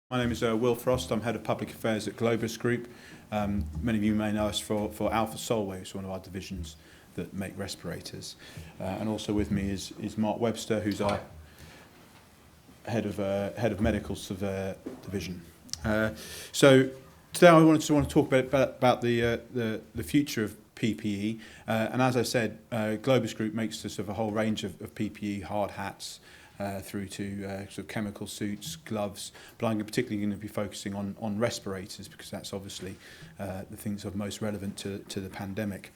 My name is Will Frost. I'm Head of Public Affairs at Globus Group. Many of you may know us for Alpha Solway, which is one of our divisions that make respirators. And also with me is Mark Webster, who's our Head of Medicals Division. So today I want to talk about the future of PPE. And as I said, Globus Group makes sort of a whole range of PPE, hard hats, through to sort of chemical suits, gloves, but I'm particularly going to be focusing on respirators because that's obviously the things of most relevant to the pandemic.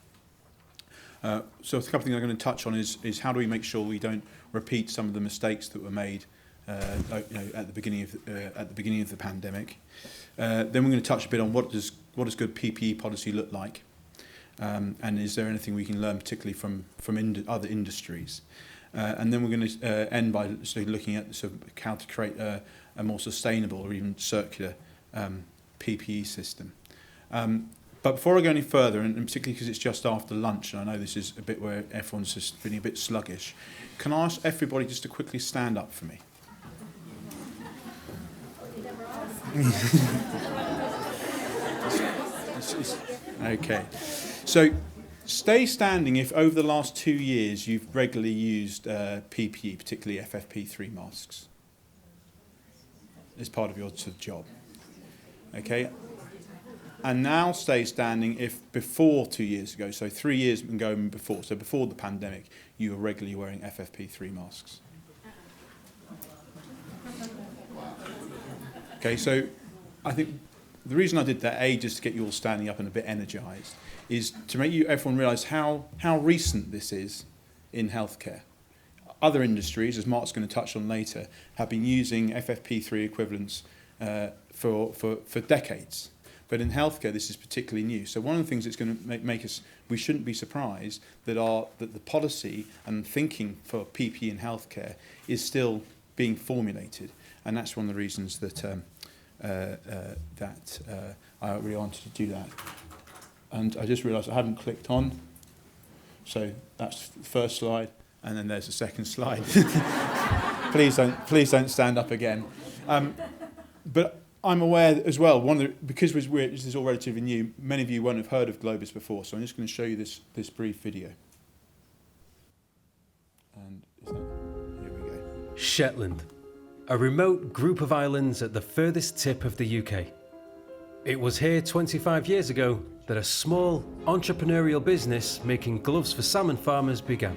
So a couple of things I'm going to touch on is how do we make sure we don't repeat some of the mistakes that were made at the beginning of the pandemic. Then we're going to touch a bit on what does good PPE policy look like, and is there anything we can learn particularly from other industries. And then we're going to end by sort of looking at sort of how to create a more sustainable or even circular PPE system. But before I go any further, and particularly because it's just after lunch, and I know this is a bit where everyone's just feeling a bit sluggish, can I ask everybody just to quickly stand up for me? Okay. So stay standing if over the last 2 years you've regularly used PPE, particularly FFP3 masks, as part of your sort of job. Okay? And now stay standing if before 2 years ago, so 3 years ago and before, so before the pandemic, you were regularly wearing FFP3 masks. Okay, so I think the reason I did that, just to get you all standing up and a bit energised, is to make everyone realise how recent this is in healthcare. Other industries, as Mark's going to touch on later, have been using FFP3 equivalents for decades. But in healthcare, this is particularly new. So one of the things that's going to make us, we shouldn't be surprised that the policy and thinking for PPE in healthcare is still being formulated. And that's one of the reasons that I really wanted to do that. And I just realised I hadn't clicked on. So that's the first slide, and then there's the second slide. Please don't stand up again. But I'm aware as well, because this is all relatively new, many of you won't have heard of Globus before, so I'm just going to show you this brief video. And here we go. Shetland, a remote group of islands at the furthest tip of the UK. It was here 25 years ago that a small entrepreneurial business making gloves for salmon farmers began.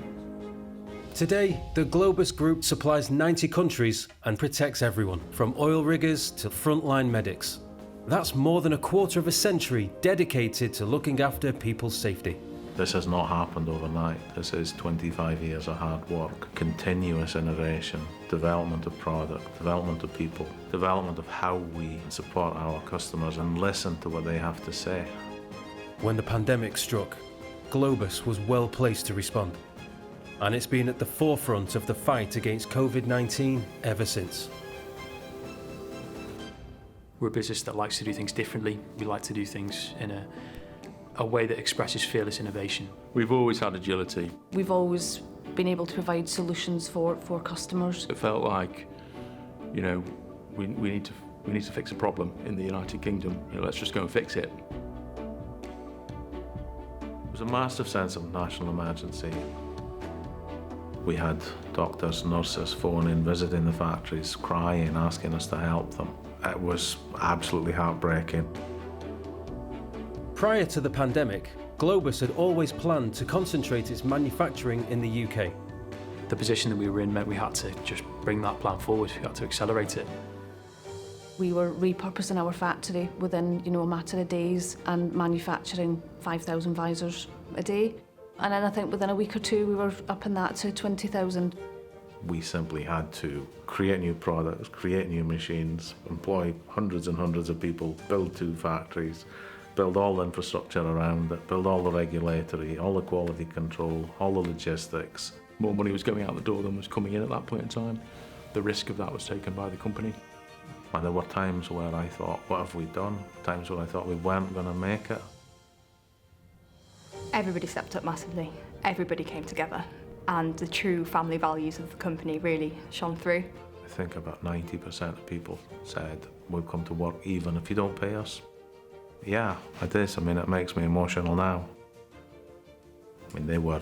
Today, the Globus Group supplies 90 countries and protects everyone, from oil riggers to frontline medics. That's more than a quarter of a century dedicated to looking after people's safety. This has not happened overnight. This is 25 years of hard work, continuous innovation, development of product, development of people, development of how we support our customers and listen to what they have to say. When the pandemic struck, Globus was well placed to respond. And it's been at the forefront of the fight against COVID-19 ever since. We're a business that likes to do things differently. We like to do things in a way that expresses fearless innovation. We've always had agility. We've always been able to provide solutions for customers. It felt like, we need to fix a problem in the United Kingdom. Let's just go and fix it. It was a massive sense of national emergency. We had doctors, nurses phone in, visiting the factories, crying, asking us to help them. It was absolutely heartbreaking. Prior to the pandemic, Globus had always planned to concentrate its manufacturing in the UK. The position that we were in meant we had to just bring that plan forward. We had to accelerate it. We were repurposing our factory within, a matter of days and manufacturing 5,000 visors a day. And then I think within a week or two, we were upping that to 20,000. We simply had to create new products, create new machines, employ hundreds and hundreds of people, build 2 factories, build all the infrastructure around it, build all the regulatory, all the quality control, all the logistics. More money was going out the door than was coming in at that point in time. The risk of that was taken by the company. And there were times where I thought, what have we done? Times where I thought we weren't going to make it. Everybody stepped up massively. Everybody came together. And the true family values of the company really shone through. I think about 90% of people said, we'll come to work even if you don't pay us. Yeah, it is. I mean, it makes me emotional now. I mean, they were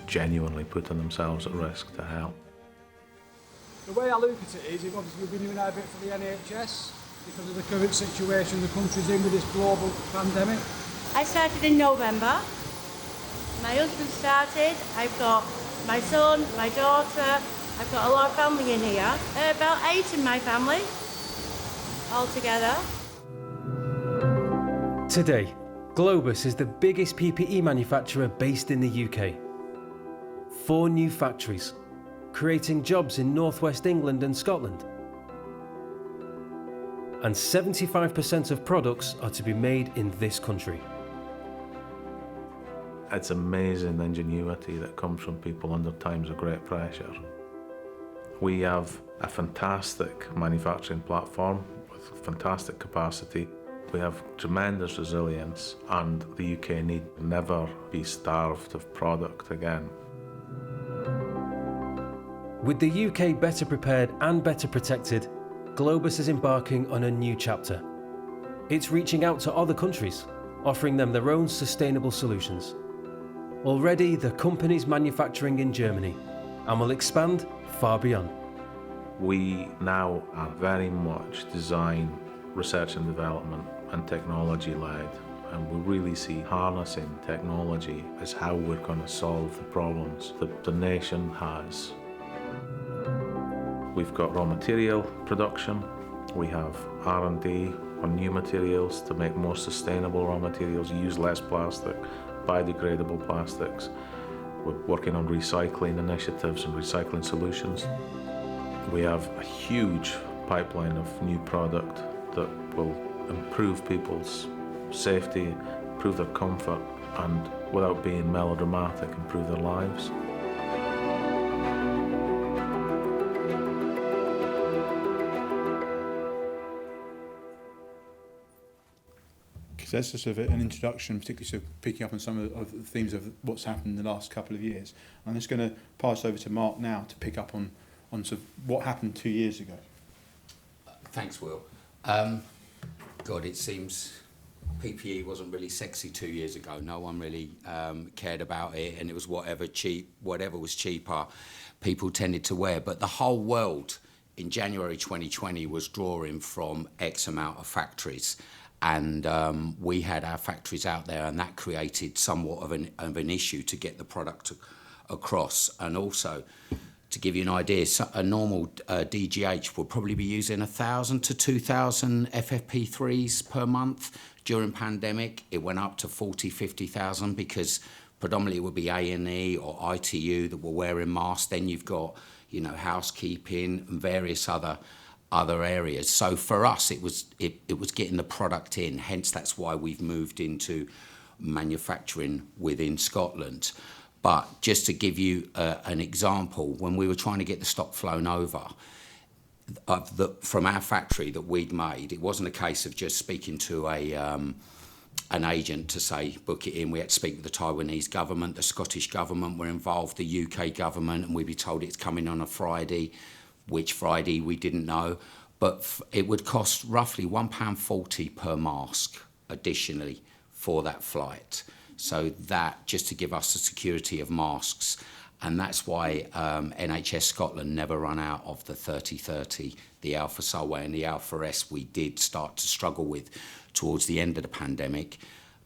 genuinely putting themselves at risk to help. The way I look at it is, obviously we've been doing our bit for the NHS because of the current situation the country's in with this global pandemic. I started in November. My husband started. I've got my son, my daughter. I've got a lot of family in here. About 8 in my family altogether. Today, Globus is the biggest PPE manufacturer based in the UK. 4 new factories, creating jobs in northwest England and Scotland. And 75% of products are to be made in this country. It's amazing ingenuity that comes from people under times of great pressure. We have a fantastic manufacturing platform with fantastic capacity. We have tremendous resilience, and the UK need never be starved of product again. With the UK better prepared and better protected, Globus is embarking on a new chapter. It's reaching out to other countries, offering them their own sustainable solutions. Already, the company's manufacturing in Germany and will expand far beyond. We now are very much design, research and development and technology led, and we really see harnessing technology as how we're going to solve the problems that the nation has. We've got raw material production, we have R&D on new materials to make more sustainable raw materials, use less plastic, biodegradable plastics. We're working on recycling initiatives and recycling solutions. We have a huge pipeline of new product that will improve people's safety, improve their comfort, and without being melodramatic, improve their lives. So that's just sort of an introduction, particularly sort of picking up on some of the themes of what's happened in the last couple of years. I'm just going to pass over to Mark now to pick up on sort of what happened 2 years ago. Thanks, Will. God, it seems PPE wasn't really sexy 2 years ago. No one really cared about it, and it was whatever was cheaper, people tended to wear. But the whole world in January 2020 was drawing from X amount of factories. And we had our factories out there, and that created somewhat of an issue to get the product across. And also, to give you an idea, a normal DGH will probably be using 1,000 to 2,000 FFP3s per month. During pandemic, it went up to 40, 50,000 because predominantly it would be A&E or ITU that were wearing masks. Then you've got, housekeeping and various other areas. So for us, it was getting the product in. Hence, that's why we've moved into manufacturing within Scotland. But just to give you an example, when we were trying to get the stock flown over from our factory that we'd made, it wasn't a case of just speaking to an agent to say, book it in. We had to speak with the Taiwanese government, the Scottish government were involved, the UK government, and we'd be told it's coming on a Friday. Which Friday we didn't know, but it would cost roughly £1.40 per mask additionally for that flight. So that, just to give us the security of masks, and that's why NHS Scotland never run out of the 3030, the Alpha Solway and the Alpha S we did start to struggle with towards the end of the pandemic.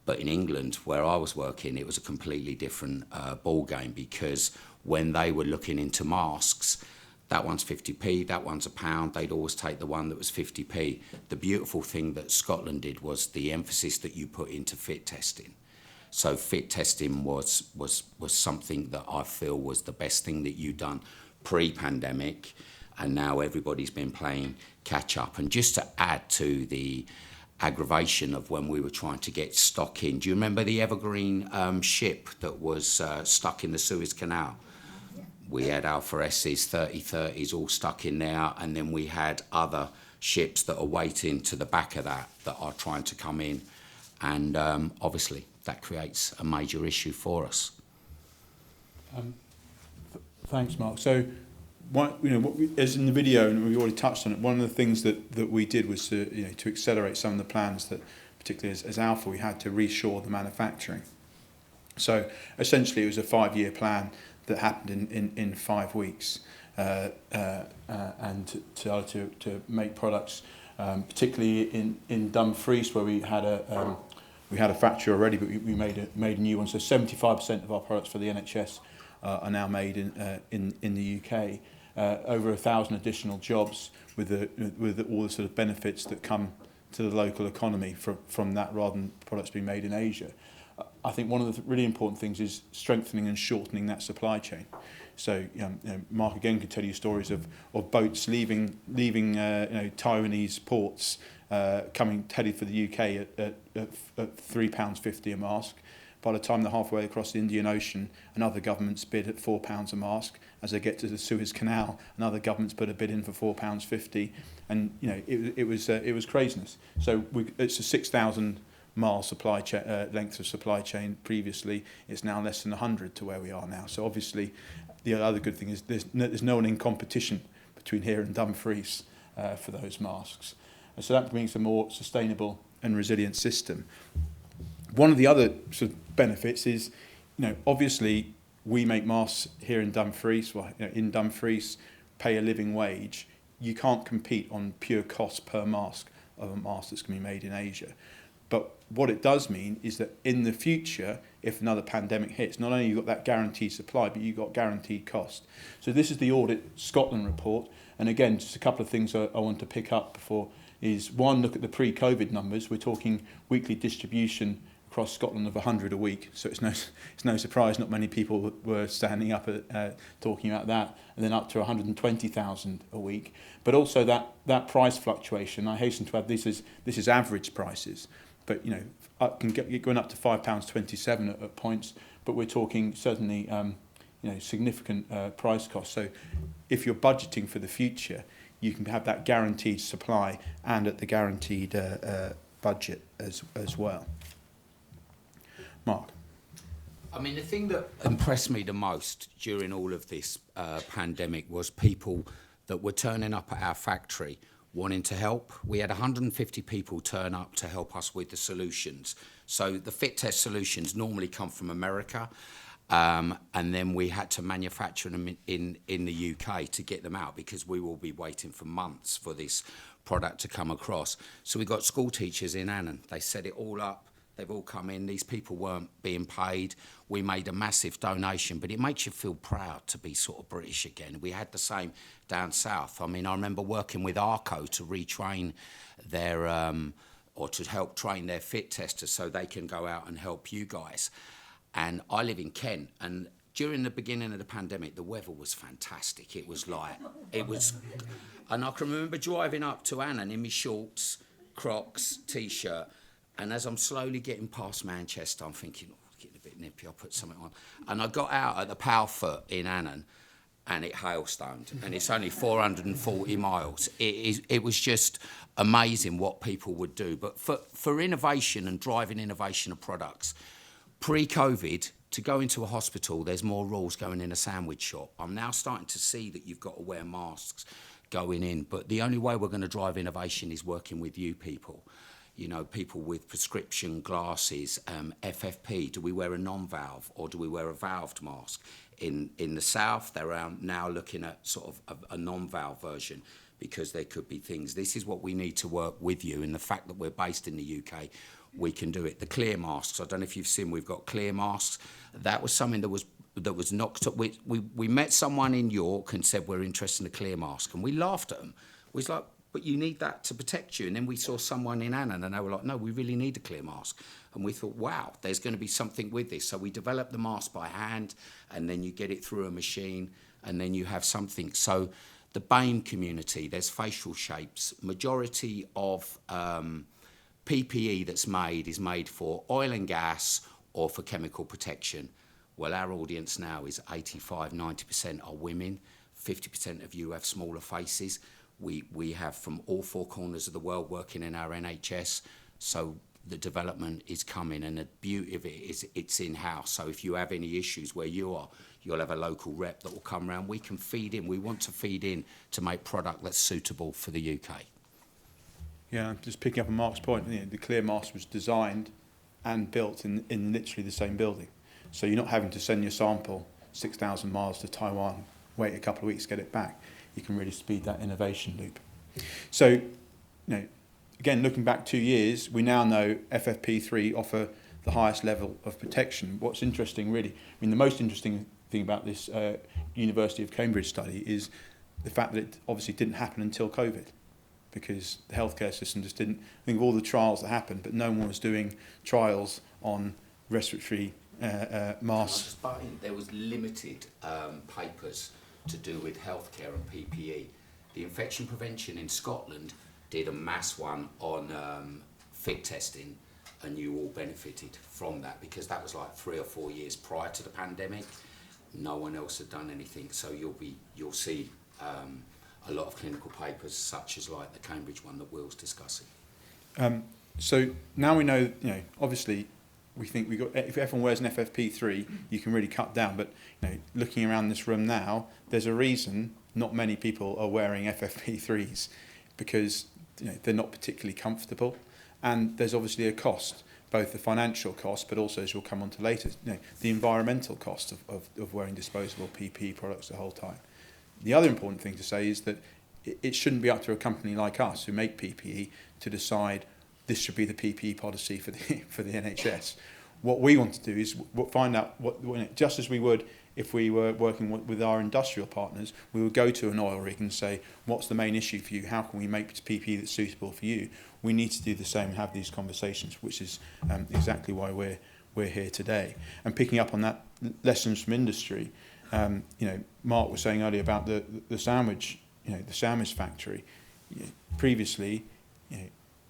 But in England, where I was working, it was a completely different ball game, because when they were looking into masks, that one's 50p, that one's £1. They'd always take the one that was 50p. The beautiful thing that Scotland did was the emphasis that you put into fit testing. So fit testing was something that I feel was the best thing that you'd done pre-pandemic, and now everybody's been playing catch up. And just to add to the aggravation of when we were trying to get stock in, do you remember the Evergreen ship that was stuck in the Suez Canal? We had Alpha S's, 3030s all stuck in there, and then we had other ships that are waiting to the back of that are trying to come in. And obviously, that creates a major issue for us. Thanks, Mark. So as in the video, and we've already touched on it, one of the things that we did was to accelerate some of the plans that, particularly as Alpha, we had to reshore the manufacturing. So essentially it was a 5-year plan that happened in 5 weeks, and to make products, particularly in Dumfries, where we had a factory already, but we made a new one. So 75% of our products for the NHS are now made in the UK. Over 1,000 additional jobs with all the sort of benefits that come to the local economy from that, rather than products being made in Asia. I think one of the really important things is strengthening and shortening that supply chain. So Mark again could tell you stories of boats leaving Taiwanese ports, headed for the UK at £3.50 a mask. By the time they're halfway across the Indian Ocean, another government's bid at £4 a mask. As they get to the Suez Canal, another government's put a bid in for £4.50, and it was craziness. So it's a 6,000 mile length of supply chain. Previously, it's now less than 100 to where we are now. So obviously, the other good thing is there's no one in competition between here and Dumfries for those masks. And so that brings a more sustainable and resilient system. One of the other sort of benefits is, obviously we make masks here in Dumfries. Well, in Dumfries, pay a living wage. You can't compete on pure cost per mask of a mask that's going to be made in Asia. But what it does mean is that in the future, if another pandemic hits, not only you've got that guaranteed supply, but you've got guaranteed cost. So this is the Audit Scotland report. And again, just a couple of things I want to pick up before is, one, look at the pre-COVID numbers. We're talking weekly distribution across Scotland of 100 a week. So it's no surprise not many people were standing up talking about that. And then up to 120,000 a week. But also that price fluctuation, I hasten to add, this is average prices. But going up to £5.27 at points. But we're talking certainly significant price costs. So if you're budgeting for the future, you can have that guaranteed supply and at the guaranteed budget as well. Mark. I mean, the thing that impressed me the most during all of this pandemic was people that were turning up at our factory wanting to help. We had 150 people turn up to help us with the solutions. So the fit test solutions normally come from America, and then we had to manufacture them in the UK to get them out, because we will be waiting for months for this product to come across. So we got school teachers in Annan. They set it all up. They've all come in. These people weren't being paid. We made a massive donation, but it makes you feel proud to be sort of British again. We had the same down south. I mean, I remember working with ARCO to retrain their, or to help train their fit testers so they can go out and help you guys. And I live in Kent, and during the beginning of the pandemic, the weather was fantastic. It was, and I can remember driving up to Annan in my shorts, Crocs, T-shirt, and as I'm slowly getting past Manchester, I'm thinking, getting a bit nippy, I'll put something on. And I got out at the Palfoot in Annan, and it hailstoned, and it's only 440 miles. It was just amazing what people would do. But for innovation and driving innovation of products, pre-COVID, to go into a hospital, there's more rules going in a sandwich shop. I'm now starting to see that you've got to wear masks going in, but the only way we're going to drive innovation is working with you people. People with prescription glasses, FFP, do we wear a non-valve or do we wear a valved mask? In the south, they're now looking at sort of a non-valve version, because there could be things. This is what we need to work with you, and the fact that we're based in the UK, we can do it. The clear masks, I don't know if you've seen, we've got clear masks. That was something that was knocked up. We met someone in York and said, we're interested in a clear mask, and we laughed at them. We was like, but you need that to protect you. And then we saw someone in Annan, and they were like, no, we really need a clear mask. And we thought, wow, there's going to be something with this. So we developed the mask by hand, and then you get it through a machine, and then you have something. So the BAME community, there's facial shapes. Majority of PPE that's made is made for oil and gas or for chemical protection. Well, our audience now is 85-90% are women. 50% of you have smaller faces. We have from all four corners of the world working in our NHS. So the development is coming, and the beauty of it is it's in-house. So if you have any issues where you are, you'll have a local rep that will come around. We can feed in. We want to feed in to make product that's suitable for the UK. Yeah, just picking up on Mark's point, the Clear Mask was designed and built in literally the same building. So you're not having to send your sample 6,000 miles to Taiwan, wait a couple of weeks, get it back. You can really speed that innovation loop. So, again, looking back 2 years, we now know FFP3 offer the highest level of protection. What's interesting, really, the most interesting thing about this University of Cambridge study is the fact that it obviously didn't happen until COVID, because the healthcare system just didn't think of all the trials that happened, but no one was doing trials on respiratory masks. There was limited papers to do with healthcare and PPE. The infection prevention in Scotland did a mass one on fit testing, and you all benefited from that because that was like 3 or 4 years prior to the pandemic. No one else had done anything, so you'll see a lot of clinical papers such as like the Cambridge one that Will's discussing. So now we know, obviously we think if everyone wears an FFP3, you can really cut down. But looking around this room now, there's a reason not many people are wearing FFP3s, because they're not particularly comfortable, and there's obviously a cost, both the financial cost, but also, as we'll come on to later, the environmental cost of wearing disposable PPE products the whole time. The other important thing to say is that it shouldn't be up to a company like us who make PPE to decide this should be the PPE policy for the NHS. What we want to do is find out just as we would if we were working with our industrial partners, we would go to an oil rig and say, what's the main issue for you? How can we make PPE that's suitable for you? We need to do the same and have these conversations, which is exactly why we're here today. And picking up on that, lessons from industry, Mark was saying earlier about the sandwich, the sandwich factory. Previously,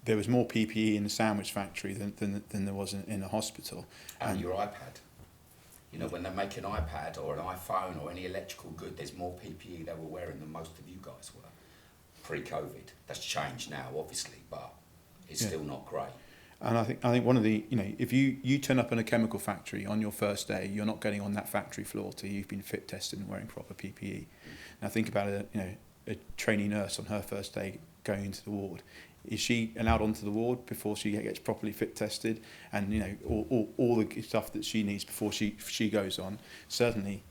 there was more PPE in the sandwich factory than there was in a hospital. And your iPad. When they make an iPad or an iPhone or any electrical good, there's more PPE they were wearing than most of you guys were pre-COVID. That's changed now, obviously, but it's still not great. And I think one of the, if you turn up in a chemical factory on your first day, you're not getting on that factory floor till you've been fit tested and wearing proper PPE. Now think about a trainee nurse on her first day going into the ward. Is she allowed onto the ward before she gets properly fit tested, and all the stuff that she needs before she goes on? Certainly,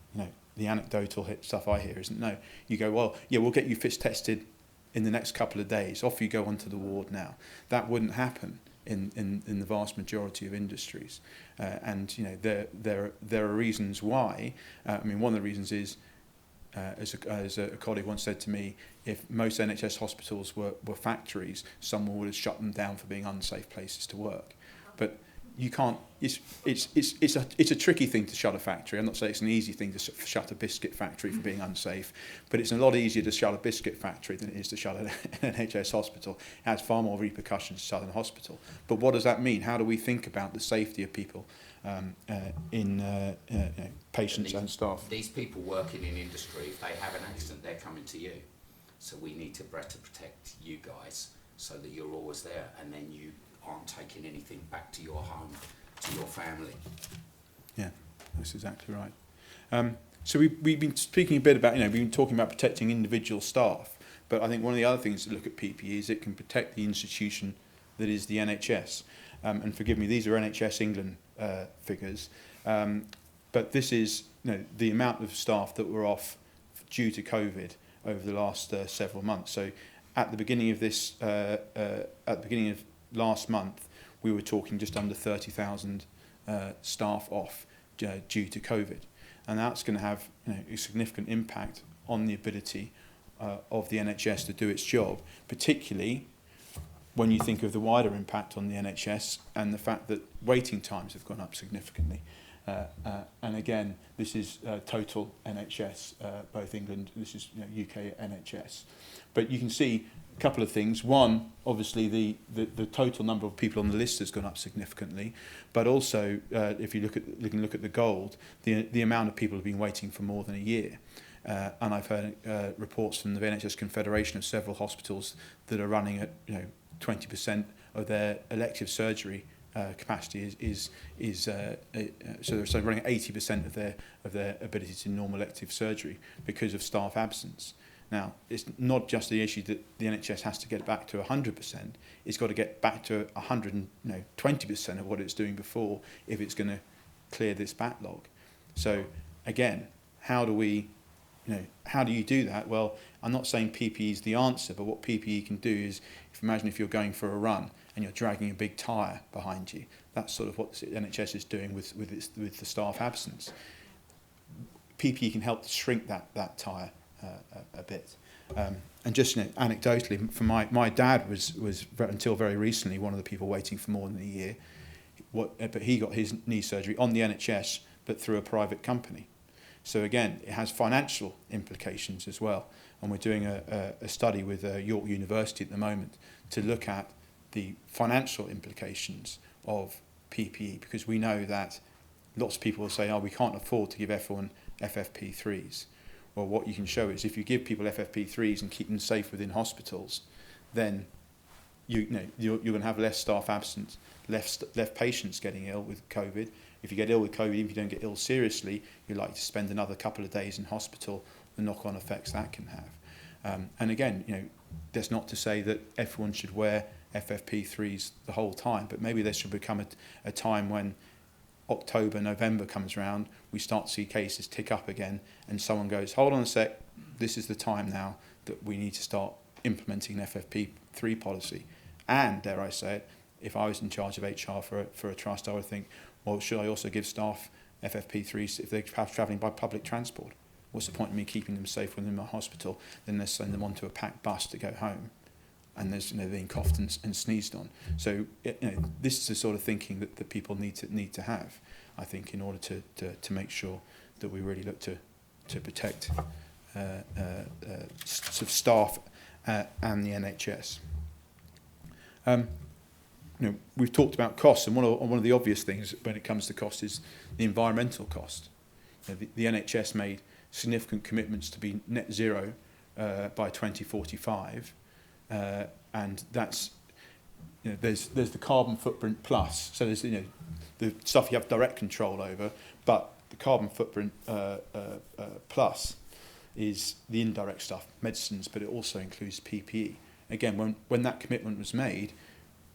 the anecdotal stuff I hear isn't no. You go, well, yeah, we'll get you fit tested in the next couple of days. Off you go onto the ward now. That wouldn't happen in the vast majority of industries, and there are reasons why. One of the reasons is, as a colleague once said to me, if most NHS hospitals were factories, someone would have shut them down for being unsafe places to work. But you can't. It's a tricky thing to shut a factory. I'm not saying it's an easy thing to shut a biscuit factory for being unsafe, but it's a lot easier to shut a biscuit factory than it is to shut an NHS hospital. It has far more repercussions to shut a hospital. But what does that mean? How do we think about the safety of people in patients and staff? These people working in industry, if they have an accident, they're coming to you. So we need to better protect you guys so that you're always there, and then you aren't taking anything back to your home, to your family. Yeah, that's exactly right. So we've been speaking a bit about, we've been talking about protecting individual staff, but I think one of the other things to look at PPE is it can protect the institution that is the NHS. And forgive me, these are NHS England figures, but this is the amount of staff that were off due to COVID over the last several months. So at the beginning of last month, we were talking just under 30,000 staff off due to COVID, and that's going to have a significant impact on the ability of the NHS to do its job, particularly when you think of the wider impact on the NHS and the fact that waiting times have gone up significantly. And again, this is total NHS, both England, this is UK NHS. But you can see a couple of things. One, obviously the total number of people on the list has gone up significantly, but also if you look at the gold, the amount of people who have been waiting for more than a year. And I've heard reports from the NHS Confederation of several hospitals that are running at 20% of their elective surgery capacity so they're running at 80% of their ability to normal elective surgery because of staff absence. Now, it's not just the issue that the NHS has to get back to 100%, it's got to get back to 120% of what it's doing before if it's going to clear this backlog. So again, how do you do that? Well, I'm not saying PPE is the answer, but what PPE can do is, imagine if you're going for a run and you're dragging a big tyre behind you. That's sort of what the NHS is doing with the staff absence. PPE can help to shrink that tyre a bit. And just anecdotally, for my dad was until very recently one of the people waiting for more than a year. But he got his knee surgery on the NHS, but through a private company. So again, it has financial implications as well. And we're doing a study with York University at the moment to look at the financial implications of PPE, because we know that lots of people will say, we can't afford to give everyone FFP3s. Well, what you can show is if you give people FFP3s and keep them safe within hospitals, then you're going to have less staff absence, less patients getting ill with COVID. If you get ill with COVID, if you don't get ill seriously, you're likely to spend another couple of days in hospital, the knock-on effects that can have. And again, that's not to say that everyone should wear FFP3s the whole time, but maybe there should become a time when October, November comes around, we start to see cases tick up again, and someone goes, hold on a sec, this is the time now that we need to start implementing an FFP3 policy. And, dare I say it, if I was in charge of HR for a trust, I would think, well, should I also give staff FFP3s if they're travelling by public transport? What's the point of me keeping them safe within my hospital? Then let's send them onto a packed bus to go home, and there's being coughed and sneezed on. So this is the sort of thinking that people need to have, I think, in order to make sure that we really look to protect sort of staff and the NHS. We've talked about costs, and one of the obvious things when it comes to cost is the environmental cost. The NHS made significant commitments to be net zero by 2045, and that's there's the carbon footprint plus. So there's the stuff you have direct control over, but the carbon footprint plus is the indirect stuff, medicines, but it also includes PPE. Again, when that commitment was made,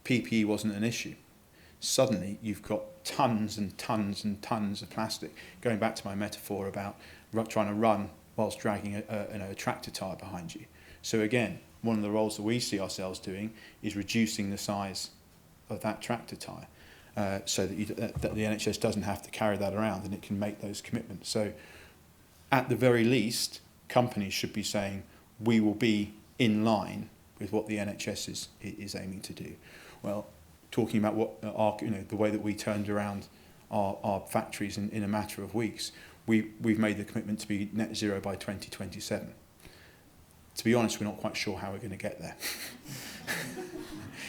PPE wasn't an issue. Suddenly, you've got tons and tons and tons of plastic. Going back to my metaphor about trying to run whilst dragging a tractor tyre behind you. So again, one of the roles that we see ourselves doing is reducing the size of that tractor tyre, so that the NHS doesn't have to carry that around and it can make those commitments. So at the very least, companies should be saying, we will be in line with what the NHS is aiming to do. Well, talking about what the way that we turned around our factories in a matter of weeks, we've made the commitment to be net zero by 2027. To be honest, we're not quite sure how we're going to get there.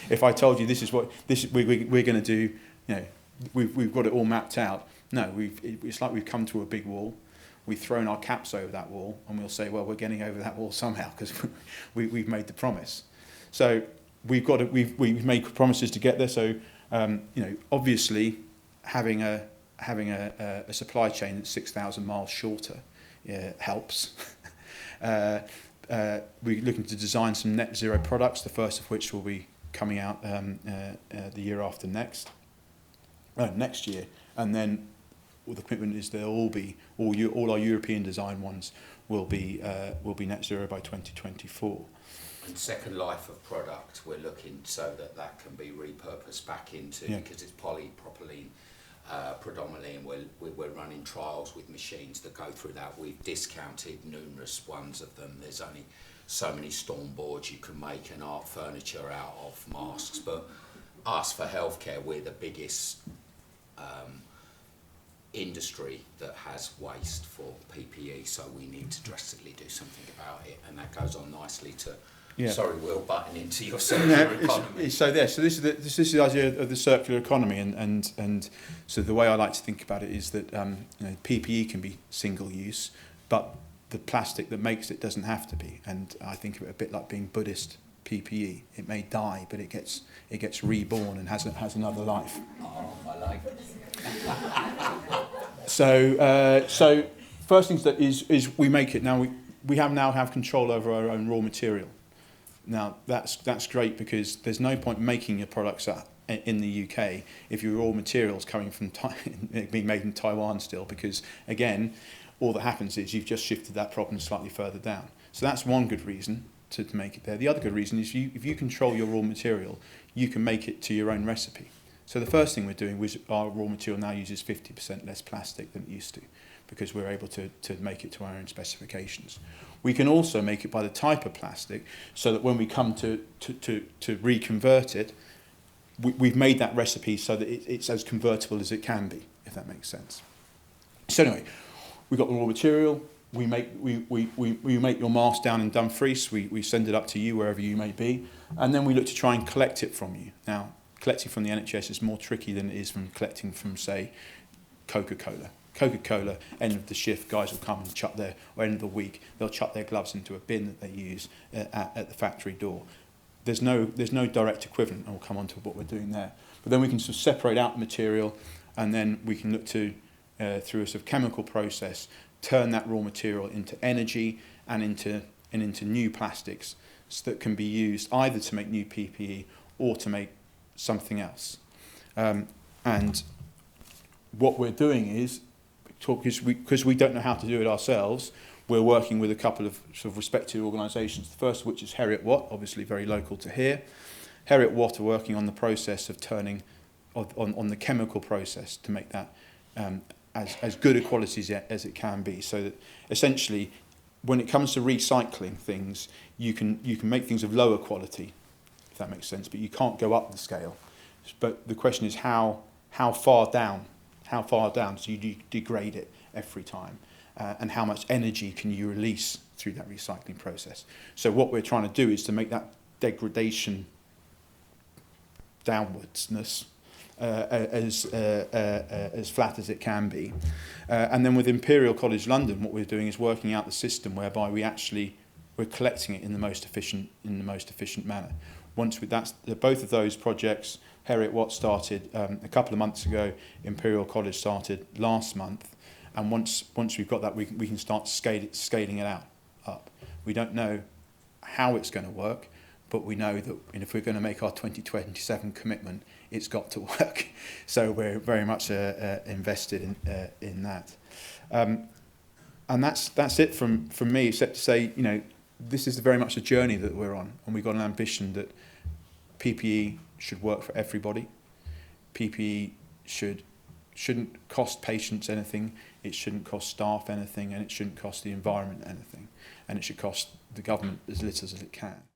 If I told you this is what we're going to do, we've got it all mapped out. No, it's like we've come to a big wall. We've thrown our caps over that wall, and we'll say, well, we're getting over that wall somehow because we've made the promise. So we've made promises to get there. So obviously, having a supply chain that's 6,000 miles shorter helps. We're looking to design some net zero products, the first of which will be coming out the year after next year, and then the commitment is they'll all our European design ones will be net zero by 2024. And second life of product, we're looking so that can be repurposed back into, because it's polypropylene predominantly, and we're running trials with machines that go through that. We've discounted numerous ones of them. There's only so many storm boards you can make and art furniture out of masks. But us for healthcare, we're the biggest industry that has waste for PPE, so we need to drastically do something about it, and that goes on nicely to. Yeah. Sorry, Will, butting into your circular economy. So this is the idea of the circular economy, and so the way I like to think about it is that PPE can be single use, but the plastic that makes it doesn't have to be. And I think of it a bit like being Buddhist PPE. It may die, but it gets reborn and has another life. Oh, I like it. So first things that is we make it now. We now have control over our own raw material. Now that's great, because there's no point making your products in the UK if your raw material's coming from being made in Taiwan still, because again, all that happens is you've just shifted that problem slightly further down. So that's one good reason to make it there. The other good reason is if you control your raw material, you can make it to your own recipe. So the first thing we're doing was our raw material now uses 50% less plastic than it used to, because we're able to make it to our own specifications. We can also make it by the type of plastic, so that when we come to reconvert it, we've made that recipe so that it's as convertible as it can be, if that makes sense. So anyway, we've got the raw material. We make your mask down in Dumfries. We send it up to you wherever you may be, and then we look to try and collect it from you. Now, collecting from the NHS is more tricky than it is from collecting from, say, Coca-Cola. Coca-Cola, end of the shift, guys will come and chuck or end of the week, they'll chuck their gloves into a bin that they use at the factory door. There's no direct equivalent, and we'll come on to what we're doing there. But then we can sort of separate out the material, and then we can look to, through a sort of chemical process, turn that raw material into energy and into new plastics that can be used either to make new PPE or to make something else. And what we're doing is, because we don't know how to do it ourselves, we're working with a couple of sort of respected organisations, the first of which is Heriot Watt, obviously very local to here. Heriot Watt are working on the process of turning, on the chemical process to make that as good a quality as it can be, so that essentially when it comes to recycling things, you can make things of lower quality, if that makes sense, but you can't go up the scale. But the question is how far down do you degrade it every time, and how much energy can you release through that recycling process. So what we're trying to do is to make that degradation downwardsness as flat as it can be. And then with Imperial College London, what we're doing is working out the system whereby we're collecting it in the most efficient manner. Both of those projects, Heriot Watt started a couple of months ago, Imperial College started last month, and once we've got that, we can start scaling it up. We don't know how it's going to work, but we know that if we're going to make our 2027 commitment, it's got to work. So we're very much invested in that. And that's it from me, except to say, this is very much a journey that we're on, and we've got an ambition that PPE should work for everybody. PPE shouldn't cost patients anything, it shouldn't cost staff anything, and it shouldn't cost the environment anything, and it should cost the government as little as it can.